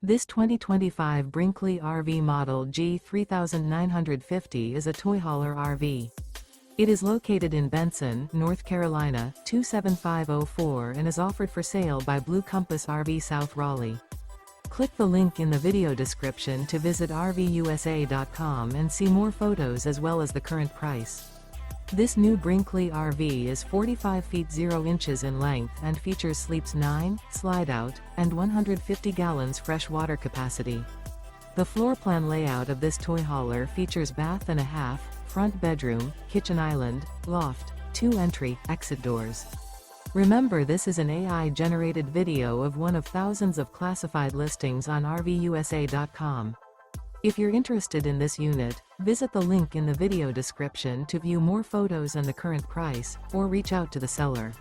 This 2025 Brinkley RV Model G 3950 is a toy hauler RV. It is located in Benson, North Carolina, 27504 and is offered for sale by Blue Compass RV South Raleigh. Click the link in the video description to visit RVUSA.com and see more photos as well as the current price. This new Brinkley RV is 45 feet 0 inches in length and features sleeps 9, slide-out, and 150 gallons fresh water capacity. The floor plan layout of this toy hauler features bath and a half, front bedroom, kitchen island, loft, 2 entry, exit doors. Remember, this is an AI-generated video of one of thousands of classified listings on RVUSA.com. If you're interested in this unit, visit the link in the video description to view more photos and the current price, or reach out to the seller.